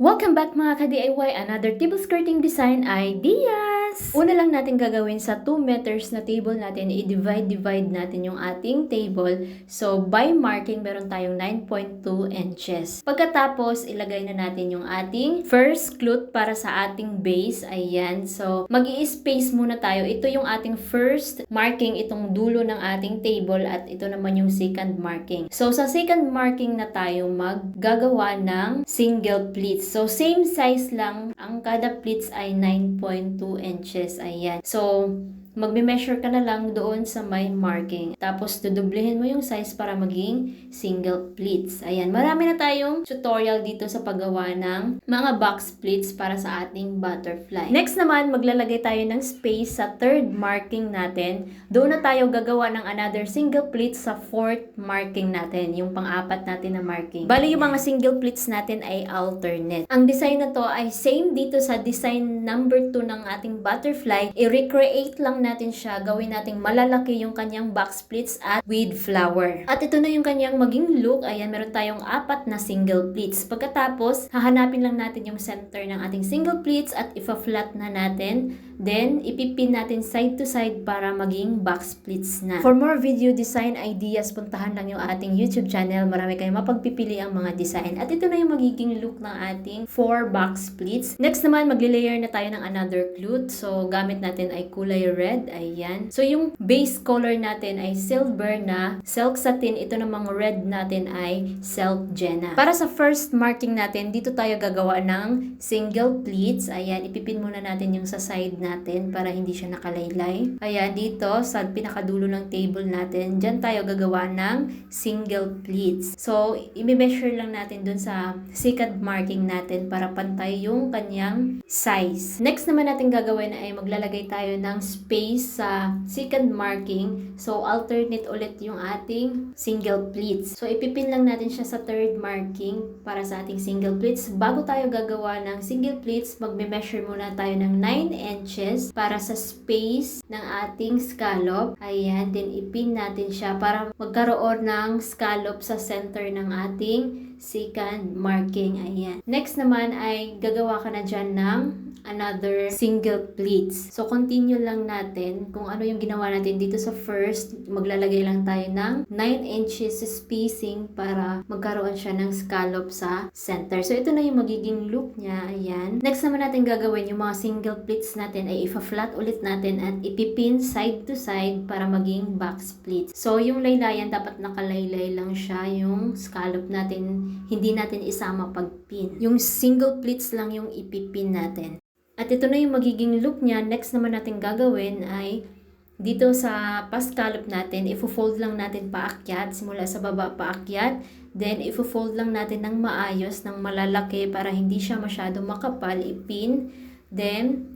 Welcome back mga ka-DIY! Another table skirting design ideas! Una lang natin gagawin sa 2 meters na table natin, i-divide natin yung ating table. So, by marking, meron tayong 9.2 inches. Pagkatapos, ilagay na natin yung ating first cloth para sa ating base. Ayan. So, mag-i-space muna tayo. Ito yung ating first marking, itong dulo ng ating table at ito naman yung second marking. So, sa second marking na tayo maggagawa ng single pleats. So, same size lang. Ang kada pleats ay 9.2 inches. Ayan. So, magme-measure ka na lang doon sa may marking. Tapos, dudublehin mo yung size para maging single pleats. Ayan. Marami na tayong tutorial dito sa paggawa ng mga box pleats para sa ating butterfly. Next naman, maglalagay tayo ng space sa third marking natin. Doon na tayo gagawa ng another single pleats sa fourth marking natin. Yung pang-apat natin na marking. Bali, yung mga single pleats natin ay alternate. Ang design na to ay same dito sa design number 2 ng ating butterfly. I-recreate lang natin siya, gawin nating malalaki yung kanyang box pleats at with flower. At ito na yung kanyang maging look. Ayan, meron tayong 4 na single pleats. Pagkatapos, hahanapin lang natin yung center ng ating single pleats at ipa-flat na natin. Then, ipipin natin side to side para maging box pleats na. For more video design ideas, puntahan lang yung ating YouTube channel. Marami kayong mapagpipili ang mga design. At ito na yung magiging look ng ating 4 box pleats. Next naman, magli-layer na tayo ng another cloth. So, gamit natin ay kulay red. Ayan. So, yung base color natin ay silver na silk satin. Ito namang red natin ay silk jenna. Para sa first marking natin, dito tayo gagawa ng single pleats. Ayan. Ipipin muna natin yung sa side natin para hindi siya nakalaylay. Ayan. Dito sa pinakadulo ng table natin, dyan tayo gagawa ng single pleats. So, i-measure lang natin dun sa second marking natin para pantay yung kanyang size. Next naman natin gagawin ay maglalagay tayo ng space sa second marking. So, alternate ulit yung ating single pleats. So, ipipin lang natin siya sa third marking para sa ating single pleats. Bago tayo gagawa ng single pleats, magme-measure muna tayo ng 9 inches para sa space ng ating scallop. Ayan, then ipin natin siya para magkaroon ng scallop sa center ng ating second marking. Ayan. Next naman ay gagawa ka na dyan ng another single pleats. So, continue lang natin kung ano yung ginawa natin dito sa first. Maglalagay lang tayo ng 9 inches spacing para magkaroon siya ng scallop sa center. So, ito na yung magiging look niya. Ayan. Next naman natin gagawin yung mga single pleats natin ay ipa-flat ulit natin at ipipin side to side para maging box pleats. So, yung laylayan dapat nakalaylay lang siya. Yung scallop natin, hindi natin isama pagpin. Yung single pleats lang yung ipipin natin. At ito na yung magiging look niya. Next naman natin gagawin ay dito sa pa-scallop natin, ifo-fold lang natin paakyat, simula sa baba paakyat. Then, ifo-fold lang natin ng maayos, ng malalaki para hindi siya masyado makapal. Ipin. Then,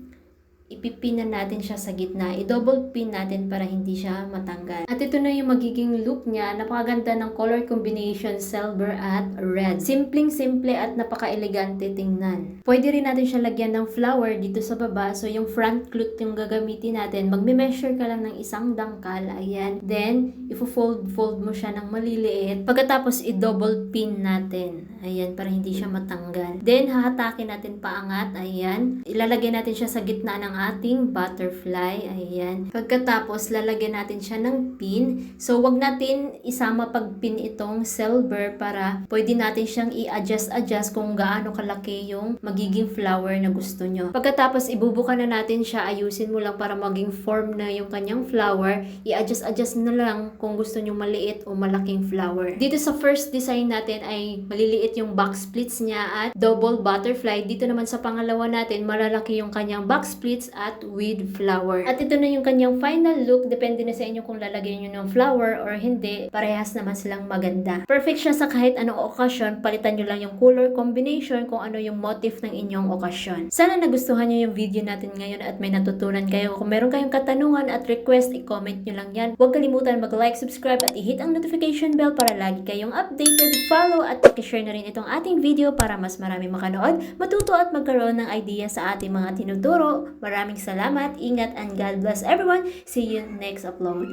ipipin na natin siya sa gitna. I-double pin natin para hindi siya matanggal. At ito na yung magiging look niya. Napakaganda ng color combination, silver at red. Simpleng-simple at napaka-elegante tingnan. Pwede rin natin siya lagyan ng flower dito sa baba. So, yung front cloth yung gagamitin natin. Magme-measure ka lang ng isang dangkal. Ayan. Then, ifo-fold mo siya ng maliliit. Pagkatapos, i-double pin natin. Ayan, para hindi siya matanggal. Then, hahatakin natin paangat. Ayan. Ilalagay natin siya sa gitna ng ating butterfly. Ayan. Pagkatapos, lalagyan natin siya ng pin. So, wag natin isama pag-pin itong silver para pwede natin siyang i-adjust kung gaano kalaki yung magiging flower na gusto nyo. Pagkatapos, ibubuka na natin siya. Ayusin mo lang para maging form na yung kanyang flower. I-adjust na lang kung gusto nyo maliit o malaking flower. Dito sa first design natin ay maliliit yung box pleats niya at double butterfly. Dito naman sa pangalawa natin, malalaki yung kanyang box pleats at with flower. At ito na yung kanyang final look. Depende na sa inyo kung lalagyan nyo ng flower or hindi. Parehas naman silang maganda. Perfect siya sa kahit anong okasyon. Palitan nyo lang yung color combination kung ano yung motif ng inyong okasyon. Sana nagustuhan nyo yung video natin ngayon at may natutunan kayo. Kung meron kayong katanungan at request, i-comment nyo lang yan. Huwag kalimutan mag-like, subscribe at i-hit ang notification bell para lagi kayong updated. Follow at i-share na rin itong ating video para mas marami makanood, matuto at magkaroon ng idea sa ating mga tinuturo. Maraming salamat, ingat, and God bless everyone. See you next upload.